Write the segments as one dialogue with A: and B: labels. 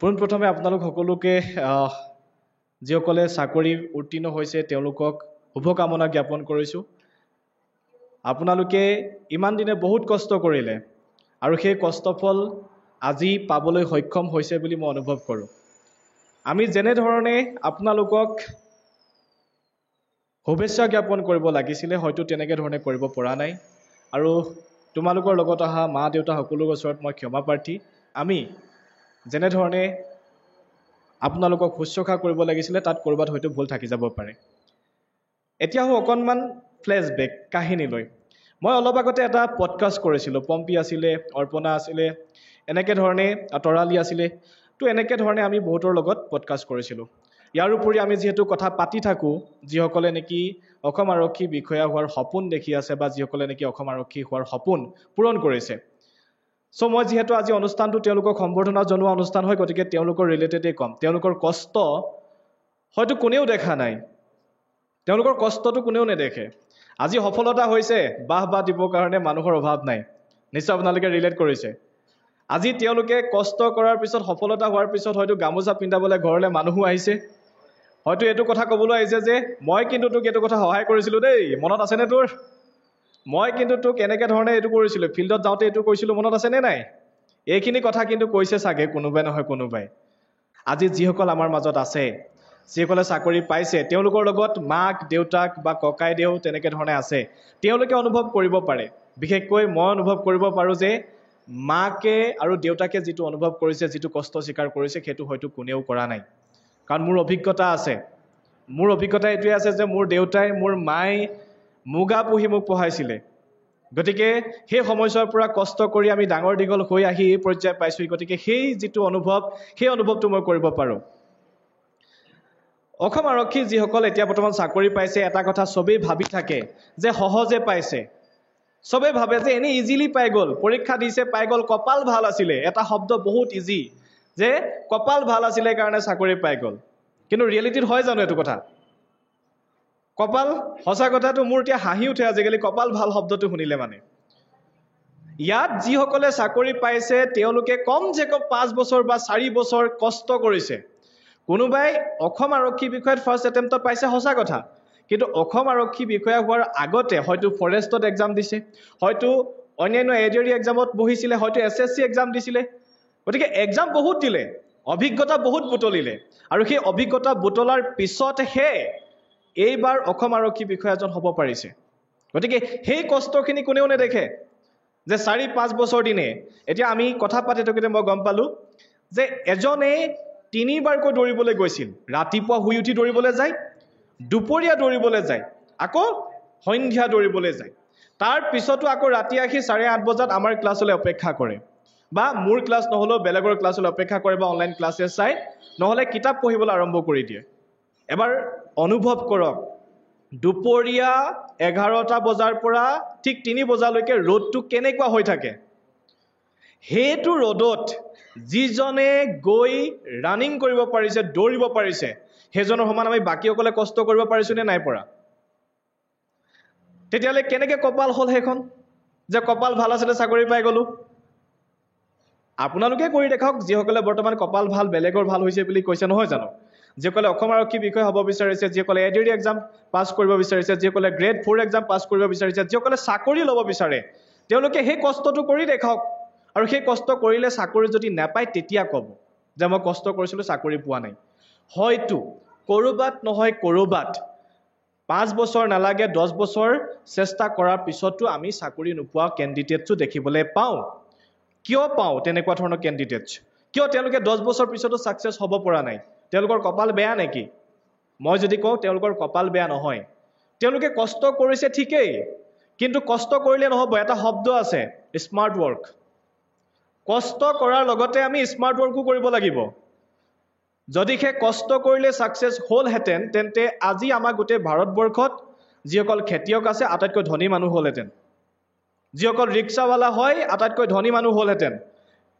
A: পোনপ্ৰথমে আপোনালোক সকলোকে যিসকলে চাকৰি উত্তীৰ্ণ হৈছে তেওঁলোকক শুভকামনা জ্ঞাপন কৰিছোঁ। আপোনালোকে ইমান দিনে বহুত কষ্ট কৰিলে আৰু সেই কষ্টফল আজি পাবলৈ সক্ষম হৈছে বুলি মই অনুভৱ কৰোঁ। আমি যেনেধৰণে আপোনালোকক শুভেচ্ছা জ্ঞাপন কৰিব লাগিছিলে হয়তো তেনেকৈ ধৰণে কৰিব পৰা নাই আৰু তোমালোকৰ লগত অহা মা দেউতা সকলোৰে ওচৰত মই ক্ষমা প্ৰাৰ্থী। আমি যেনেধৰণে আপোনালোকক শুশ্ৰূষা কৰিব লাগিছিলে তাত ক'ৰবাত হয়তো ভুল থাকি যাব পাৰে। এতিয়া অকণমান ফ্লেশ্ববেক কাহিনীলৈ। মই অলপ আগতে এটা পডকাষ্ট কৰিছিলোঁ। পম্পী আছিলে, অৰ্পণা আছিলে, এনেকৈ ধৰণে তৰালী আছিলে। তো এনেকৈ ধৰণে আমি বহুতৰ লগত পডকাষ্ট কৰিছিলোঁ। ইয়াৰ উপৰি আমি যিহেতু কথা পাতি থাকোঁ যিসকলে নেকি অসম আৰক্ষী বিষয়া হোৱাৰ সপোন দেখি আছে বা যিসকলে নেকি অসম আৰক্ষী হোৱাৰ সপোন পূৰণ কৰিছে। চ' মই যিহেতু আজি অনুষ্ঠানটো তেওঁলোকক সম্বৰ্ধনা জনোৱা অনুষ্ঠান হয় গতিকে তেওঁলোকৰ ৰিলেটেডেই ক'ম। তেওঁলোকৰ কষ্ট হয়তো কোনেও দেখা নাই, তেওঁলোকৰ কষ্টটো কোনেও নেদেখে। আজি সফলতা হৈছে বাহ দিবৰ কাৰণে মানুহৰ অভাৱ নাই। নিশ্চয় আপোনালোকে ৰিলেট কৰিছে। আজি তেওঁলোকে কষ্ট কৰাৰ পিছত সফলতা হোৱাৰ পিছত হয়তো গামোচা পিন্ধাবলৈ ঘৰলৈ মানুহো আহিছে। হয়তো এইটো কথা ক'বলৈ আহিছে যে মই কিন্তু তোক এইটো কথা সহায় কৰিছিলোঁ দেই, মনত আছেনে তোৰ? মই কিন্তু তোক এনেকৈ ধৰণে এইটো কৰিছিলোঁ, ফিল্ডত যাওঁতে এইটো কৈছিলোঁ, মনত আছেনে নাই? এইখিনি কথা কিন্তু কৈছে চাগে কোনোবাই নহয় কোনোবাই। আজি যিসকল আমাৰ মাজত আছে, যিসকলে চাকৰি পাইছে, তেওঁলোকৰ লগত মাক দেউতাক বা ককাইদেউ তেনেকৈ ধৰণে আছে, তেওঁলোকে অনুভৱ কৰিব পাৰে। বিশেষকৈ মই অনুভৱ কৰিব পাৰোঁ যে মাকে আৰু দেউতাকে যিটো অনুভৱ কৰিছে, যিটো কষ্ট স্বীকাৰ কৰিছে সেইটো হয়তো কোনেও কৰা নাই। কাৰণ মোৰ অভিজ্ঞতা আছে। মোৰ অভিজ্ঞতা এইটোৱে আছে যে মোৰ দেউতাই, মোৰ মায়ে মুগা পুহি মোক পঢ়াইছিলে। গতিকে সেই সময়ছোৱাৰ পৰা কষ্ট কৰি আমি ডাঙৰ দীঘল হৈ আহি এই পৰ্যায় পাইছোঁ। গতিকে সেই যিটো অনুভৱ, সেই অনুভৱটো মই কৰিব পাৰোঁ। অসম আৰক্ষী যিসকল এতিয়া বৰ্তমান চাকৰি পাইছে, এটা কথা চবেই ভাবি থাকে যে সহজে পাইছে। চবেই ভাবে যে এনেই ইজিলি পাই গ'ল, পৰীক্ষা দিছে পাই গ'ল, কপাল ভাল আছিলে। এটা শব্দ বহুত ইজি যে কপাল ভাল আছিলে কাৰণে চাকৰি পাই গ'ল। কিন্তু ৰিয়েলিটিত হয় জানো এইটো কথা? কপাল সঁচা কথাটো মোৰ এতিয়া হাঁহি উঠে আজিকালি কপাল ভাল শব্দটো শুনিলে মানে। ইয়াত যিসকলে চাকৰি পাইছে তেওঁলোকে কমচে কম 5 বছৰ বা 4 বছৰ কষ্ট কৰিছে। কোনোবাই অসম আৰক্ষী বিষয়াত ফাৰ্ষ্ট এটেম্পটত পাইছে সঁচা কথা, কিন্তু অসম আৰক্ষী বিষয়া হোৱাৰ আগতে হয়তো ফৰেষ্টত এক্সাম দিছে, হয়তো অন্যান্য এডিআৰই এক্সামত বহিছিলে, হয়তো SSC এক্সাম দিছিলে। গতিকে এক্সাম বহুত দিলে, অভিজ্ঞতা বহুত বুটলিলে আৰু সেই অভিজ্ঞতা বুটলাৰ পিছতহে এইবাৰ অসম আৰক্ষী বিষয়া এজন হ'ব পাৰিছে। গতিকে সেই কষ্টখিনি কোনেও নেদেখে যে 4-5 বছৰ দিনে। এতিয়া আমি কথা পাতি থাকোঁতে মই গম পালোঁ যে এজনে 3 বাৰকৈ দৌৰিবলৈ গৈছিল। ৰাতিপুৱা শুই উঠি দৌৰিবলৈ যায়, দুপৰীয়া দৌৰিবলৈ যায়, আকৌ সন্ধ্যা দৌৰিবলৈ যায়। তাৰ পিছতো আকৌ ৰাতি আহি 8:30 বজাত আমাৰ ক্লাছলৈ অপেক্ষা কৰে বা মোৰ ক্লাছ নহ'লেও বেলেগৰ ক্লাছলৈ অপেক্ষা কৰে বা অনলাইন ক্লাছেছ চাই, নহ'লে কিতাপ পঢ়িবলৈ আৰম্ভ কৰি দিয়ে। এবাৰ অনুভৱ কৰক, দুপৰীয়া 11টা বজাৰ পৰা ঠিক 3 বজালৈকে ৰ'দটো কেনেকুৱা হৈ থাকে। সেইটো ৰ'দত যিজনে গৈ ৰানিং কৰিব পাৰিছে, দৌৰিব পাৰিছে, সেইজনৰ সমান আমি বাকীসকলে কষ্ট কৰিব পাৰিছোঁ নে নাই পৰা? তেতিয়াহ'লে কেনেকৈ কপাল হ'ল সেইখন যে কপাল ভাল আছিলে চাকৰি পাই গ'লোঁ? আপোনালোকে কৰি দেখাওক যিসকলে বৰ্তমান কপাল ভাল, বেলেগৰ ভাল হৈছে বুলি কৈছে, নহয় জানো? যিসকলে অসম আৰক্ষী বিষয়া হ'ব বিচাৰিছে, যিসকলে এডিআৰই এক্সাম পাছ কৰিব বিচাৰিছে, যিসকলে গ্ৰেড 4 এক্সাম পাছ কৰিব বিচাৰিছে, যিসকলে চাকৰি ল'ব বিচাৰে, তেওঁলোকে সেই কষ্টটো কৰি দেখাওক। আৰু সেই কষ্ট কৰিলে চাকৰি যদি নাপায় তেতিয়া ক'ব যে মই কষ্ট কৰিছিলোঁ চাকৰি পোৱা নাই। হয়তো ক'ৰবাত নহয় ক'ৰবাত 5 বছৰ নালাগে 10 বছৰ চেষ্টা কৰাৰ পিছতো আমি চাকৰি নোপোৱা কেণ্ডিডেটছো দেখিবলৈ পাওঁ। কিয় পাওঁ তেনেকুৱা ধৰণৰ কেণ্ডিডেটছ? কিয় তেওঁলোকে 10 বছৰ পিছতো ছাকচেছ হ'ব পৰা নাই? তেওঁলোকৰ কপাল বেয়া নেকি? মই যদি কওঁ তেওঁলোকৰ কপাল বেয়া নহয়। তেওঁলোকে কষ্ট কৰিছে ঠিকেই, কিন্তু কষ্ট কৰিলে নহ'ব। এটা শব্দ আছে স্মাৰ্ট ৱৰ্ক। কষ্ট কৰাৰ লগতে আমি স্মাৰ্ট ৱৰ্কো কৰিব লাগিব। যদিহে কষ্ট কৰিলে ছাকচেছ হ'লহেঁতেন তেন্তে আজি আমাৰ গোটেই ভাৰতবৰ্ষত যিসকল খেতিয়ক আছে আটাইতকৈ ধনী মানুহ হ'লহেঁতেন, যিসকল ৰিক্সাৱালা হয় আটাইতকৈ ধনী মানুহ হ'লহেঁতেন।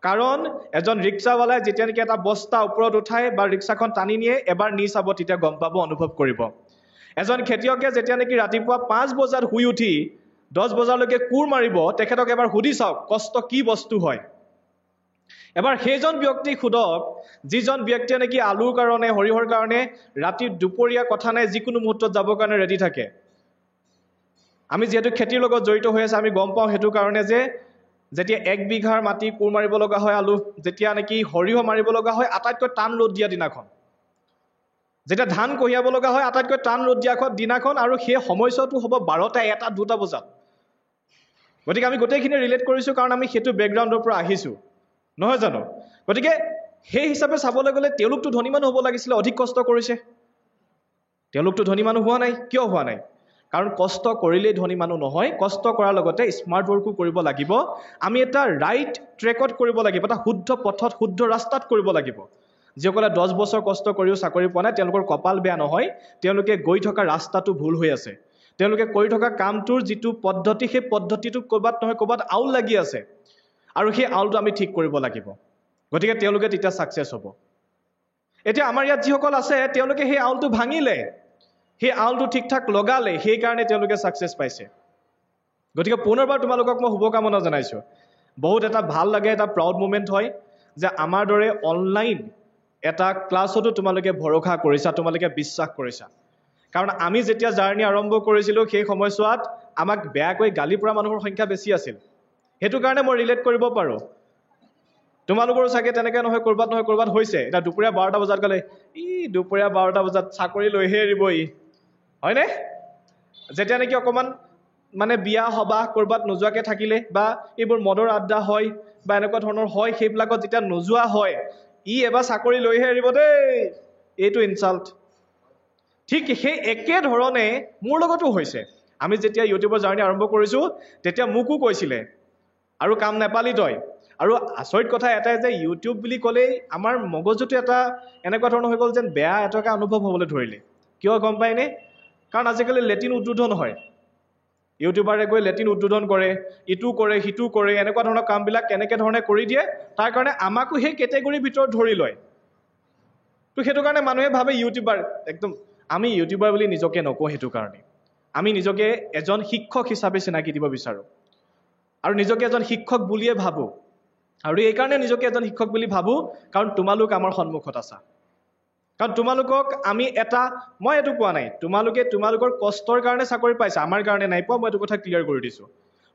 A: কাৰণ এজন ৰিক্সাৱালাই যেতিয়া নেকি এটা বস্তা ওপৰত উঠাই বা ৰিক্সাখন টানি নিয়ে, এবাৰ নি চাব তেতিয়া গম পাব, অনুভৱ কৰিব। এজন খেতিয়কে যেতিয়া নেকি ৰাতিপুৱা 5 বজাত শুই উঠি 10 বজালৈকে কোৰ মাৰিব, তেখেতক এবাৰ সুধি চাওক কষ্ট কি বস্তু হয়। এবাৰ সেইজন ব্যক্তিক সোধক যিজন ব্যক্তিয়ে নেকি আলুৰ কাৰণে সৰিয়হৰ কাৰণে ৰাতি দুপৰীয়া কথা নাই যিকোনো মুহূৰ্তত যাবৰ কাৰণে ৰেডি থাকে আমি যেহেতু খেতিৰ লগত জড়িত হৈ আছে আমি গম পাওঁ হেতু কাৰণে যে যেতিয়া 1 বিঘাৰ মাটি কোৰ মাৰিব লগা হয় আলু যেতিয়া নেকি সৰিয়হ মাৰিব লগা হয় আটাইতকৈ টান ৰ'দ দিয়া দিনাখন যেতিয়া ধান কঢ়িয়াব লগা হয় আটাইতকৈ টান ৰ'দ দিয়া দিনাখন আৰু সেই সময়ছোৱাটো হ'ব 12টা 1টা 2টা বজাত গতিকে আমি গোটেইখিনি ৰিলেট কৰিছো কাৰণ আমি হেতু ব্যাকগ্ৰাউণ্ডৰ পৰা আহিছো নহয় জানো গতিকে সেই হিচাপে চাবলৈ গ'লে তেওঁলোকটো ধনী মানুহ হ'ব লাগিছিল অধিক কষ্ট কৰিছে তেওঁলোকটো ধনী মানুহ হোৱা নাই কিয় হোৱা নাই কাৰণ কষ্ট কৰিলেই ধনী মানুহ নহয় কষ্ট কৰাৰ লগতে স্মাৰ্ট ওয়াৰ্কো কৰিব লাগিব আমি এটা ৰাইট ট্ৰেকত কৰিব লাগিব এটা শুদ্ধ পথত শুদ্ধ ৰাস্তাত কৰিব লাগিব যিসকলে 10 বছৰ কষ্ট কৰিও চাকৰি পোৱা নাই তেওঁলোকৰ কপাল বেয়া নহয় তেওঁলোকে গৈ থকা ৰাস্তাটো ভুল হৈ আছে তেওঁলোকে কৰি থকা কামটোৰ যিটো পদ্ধতি সেই পদ্ধতিটো ক'বাত নহয় ক'বাত আউল লাগি আছে আৰু সেই আউলটো আমি ঠিক কৰিব লাগিব গতিকে তেওঁলোকে তেতিয়া সাকসেস হ'ব এতিয়া আমাৰ ইয়াত যিসকল আছে তেওঁলোকে সেই আউলটো ভাঙিলে সেই আউলটো ঠিকঠাক লগালে সেই কাৰণে তেওঁলোকে সাকসেস পাইছে গতিকে পুনৰবাৰ তোমালোকক মই শুভকামনা জনাইছো বহুত এটা ভাল লাগে এটা প্ৰাউড মোমেন্ট হয় যে আমাৰ দৰে অনলাইন এটা ক্লাছতো তোমালোকে ভৰসা কৰিছা তোমালোকে বিশ্বাস কৰিছা কাৰণ আমি যেতিয়া জাৰ্নি আৰম্ভ কৰিছিলো সেই সময়ছোৱাত আমাক বেয়াকৈ গালি পৰা মানুহৰ সংখ্যা বেছি আছিল হেতু কাৰণে মই ৰিলেট কৰিব পাৰো তোমালোকৰ চাগে তেনেকৈ নহয় কৰবাত হৈছে এটা দুপৰীয়া 12টা বজাত গলে দুপৰীয়া 12টা বজাত চাকৰি লৈহে এৰিব হয়নে যেতিয়া নেকি অকমান মানে বিয়া হবা কৰবাত নোযোৱাকে থাকিলে বা এইবোৰ মদৰ আড্ডা হয় বা এনেকুৱা ধৰণৰ হয় সেইবিলাকত যেতিয়া নোযোৱা হয় এবাৰ চাকৰি লৈহে এৰিব দেই এইটো ইনসাল্ট ঠিক সেই একে ধৰণে মোৰ লগতো হৈছে আমি যেতিয়া ইউটিউবৰ জাৰ্নি আৰম্ভ কৰিছো তেতিয়া মোকো কৈছিলে আৰু কাম নেপালি তই আৰু আচৰিত কথা এটাই যে ইউটিউব বুলি ক'লেই আমাৰ মগজুটো এটা এনেকুৱা ধৰণৰ হৈ গ'ল যেন বেয়া এটকা অনুভৱ হ'বলৈ ধৰিলে কিয় গম পাইনে কাৰণ আজিকালি লেটিন উদ্বোধন হয় ইউটিউবাৰে গৈ লেটিন উদ্বোধন কৰে ইটো কৰে হিটো কৰে এনেকুৱা ধৰণৰ কামবিলাক কেনেকৈ ধৰণে কৰি দিয়ে তাৰ কাৰণে আমাকো সেই কেটেগৰীৰ ভিতৰত ধৰি লয় তো হেতু কাৰণে মানুহে ভাবে ইউটিউবাৰ একদম আমি ইউটিউবাৰ বুলি নিজকে নকওঁ হেতু কাৰণে আমি নিজকে এজন শিক্ষক হিচাপে চিনাকি দিব বিচাৰো আৰু নিজকে এজন শিক্ষক বুলিয়ে ভাবো আৰু এই কাৰণে নিজকে এজন শিক্ষক বুলি ভাবো কাৰণ তোমালোক আমাৰ সন্মুখত আছা কাৰণ তোমালোকক আমি এটা মই এটো কোৱা নাই তোমালোকে তোমালোকৰ কষ্টৰ কাৰণে চাকৰি পাইছা আমাৰ কাৰণে নাই পোৱা মই এটো কথা ক্লিয়াৰ কৰি দিছো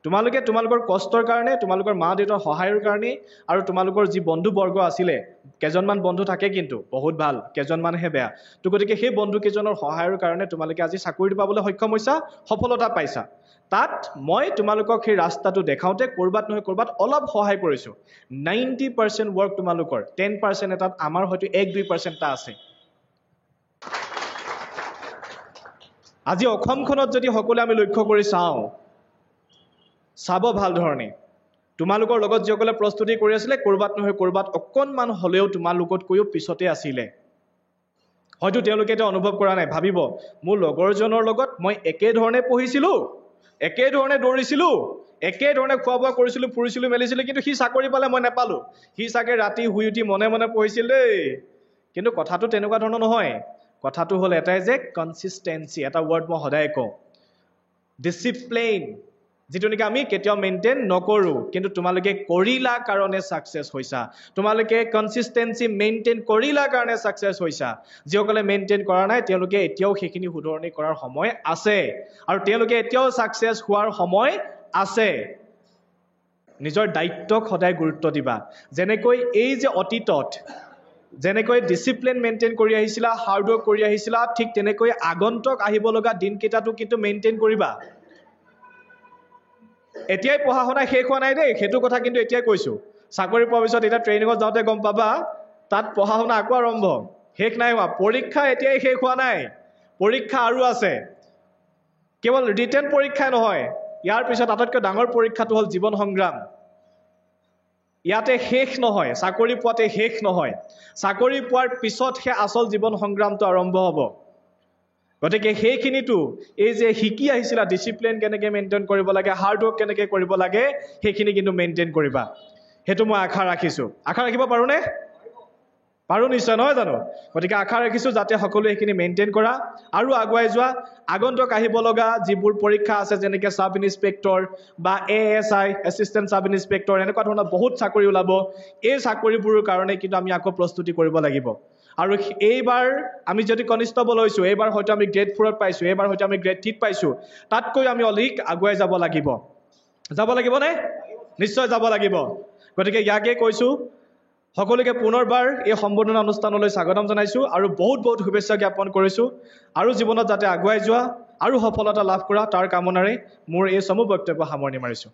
A: তোমালোকে তোমালোকৰ কষ্টৰ কাৰণে তোমালোকৰ মা দেউতাৰ সহায়ৰ কাৰণে আৰু তোমালোকৰ যি বন্ধু বৰ্গ আছিলে কেজনমান বন্ধু থাকে কিন্তু বহুত ভাল কেজনমানহে বেয়া তো গতিকে সেই বন্ধু কেজনৰ সহায়ৰ কাৰণে তোমালোকে আজি চাকৰি পাবলৈ সক্ষম হৈছা সফলতা পাইছা তাত মই তোমালোকক সেই ৰাস্তাটো দেখাওতে কৰবাত নহয় কৰবাত অলপ সহায় কৰিছো 90% ওয়াৰ্ক তোমালোকৰ 10% এটাত আমাৰ হয়তো 1-2% টা আছে আজি অসমখনত যদি সকলোৱে আমি লক্ষ্য কৰি চাব ভাল ধৰণে তোমালোকৰ লগত যিসকলে প্ৰস্তুতি কৰি আছিলে কৰবাত নহয় কৰবাত অকনমান হলেও তোমালোকত কৈও পিছতে আছিলে হয়তো তেওঁলোকে এটা অনুভৱ কৰা নাই ভাবিব মোৰ লগৰজনৰ লগত মই একে ধৰণে পঢ়িছিলো একে ধৰণে দৌৰিছিলো একে ধৰণে খোৱা বোৱা কৰিছিলো ফুৰিছিলো মেলিছিলো কিন্তু সি চাকৰি পালে মই নেপালো সি চাগে ৰাতি শুই উঠি মনে মনে পঢ়িছিল দেই কিন্তু কথাটো তেনেকুৱা ধৰণৰ নহয় কথাটো হ'ল এটাই যে কনসিস্টেন্সি এটা ওয়াৰ্ড মই সদায় কওঁ ডিসিপ্লিন যেটো নেকি আমি কেতিয়াও মেইনটেইন নকৰো কিন্তু তোমালোকে কৰিলা কাৰণে সাকসেস হৈছা তোমালোকে কনসিস্টেন্সি মেইনটেইন কৰিলা কাৰণে সাকসেস হৈছা যিসকলে মেইনটেইন কৰা নাই তেওঁলোকে এতিয়াও সেইখিনি সুধৰণি কৰাৰ সময় আছে আৰু তেওঁলোকে এতিয়াও সাকসেস হোৱাৰ সময় আছে নিজৰ দায়িত্বক সদায় গুৰুত্ব দিবা যেনেকৈ এই যে অতীতত যেনেকৈ ডিসিপ্লিন মেইনটেইন কৰি আহিছিলা হাৰ্ড ওয়াৰ্ক কৰি আহিছিলা ঠিক তেনেকৈ আগন্তুক আহিব লগা দিন কেইটাটো কিন্তু মেইনটেইন কৰিবা এতিয়াই পঢ়া শুনা শেষ হোৱা নাই দেই হেতু কথা কিন্তু এতিয়াই কৈছো চাকৰি পোৱাৰ পিছত এটা ট্ৰেইনিঙত যাওঁতে গম পাবা তাত পঢ়া শুনা আকৌ আৰম্ভ শেষ নাই হোৱা পৰীক্ষা এতিয়াই শেষ হোৱা নাই পৰীক্ষা আৰু আছে কেৱল ৰিটেন পৰীক্ষা নহয় ইয়াৰ পিছত আটাইতকৈ ডাঙৰ পৰীক্ষাটো হ'ল জীৱন সংগ্ৰাম ইয়াতে শেষ নহয় চাকৰি পোৱাতে শেষ নহয় চাকৰি পোৱাৰ পিছতহে আসল জীৱন সংগ্ৰামটো আৰম্ভ হ'ব গতিকে সেইখিনিটো এই যে শিকি আহিছিলা ডিসিপ্লিন কেনেকৈ মেইনটেইন কৰিব লাগে হাৰ্ড ওয়াৰ্ক কেনেকৈ কৰিব লাগে সেইখিনি কিন্তু মেইনটেইন কৰিবা হেতু মই আশা ৰাখিছো আশা ৰাখিব পাৰোনে পাৰো নিশ্চয়, নহয় জানো? গতিকে আশা ৰাখিছোঁ যাতে সকলোৱে এইখিনি মেইনটেইন কৰা আৰু আগুৱাই যোৱা। আগন্তুক আহিব লগা যিবোৰ পৰীক্ষা আছে, যেনেকৈ চাব ইনস্পেক্টৰ বা ASI এছিষ্টেণ্ট চাব ইনস্পেক্টৰ, এনেকুৱা ধৰণৰ বহুত চাকৰি ওলাব। এই চাকৰিবোৰৰ কাৰণে কিন্তু আমি আকৌ প্ৰস্তুতি কৰিব লাগিব। আৰু এইবাৰ আমি যদি কনিষ্টবল হৈছোঁ, এইবাৰ হয়তো আমি গ্ৰেড 4ত পাইছোঁ, এইবাৰ হয়তো আমি গ্ৰেড 3ত পাইছোঁ, তাতকৈ আমি অধিক আগুৱাই যাব লাগিব। যাব লাগিবনে? নিশ্চয় যাব লাগিব। গতিকে ইয়াকে কৈছোঁ, সকলোকে পুনৰবাৰ এই সম্বৰ্ধনা অনুষ্ঠানলৈ স্বাগতম জনাইছোঁ আৰু বহুত বহুত শুভেচ্ছা জ্ঞাপন কৰিছোঁ। আৰু জীৱনত যাতে আগুৱাই যোৱা আৰু সফলতা লাভ কৰা তাৰ কামনাৰে মোৰ এই চমু বক্তব্য সামৰণি মাৰিছোঁ।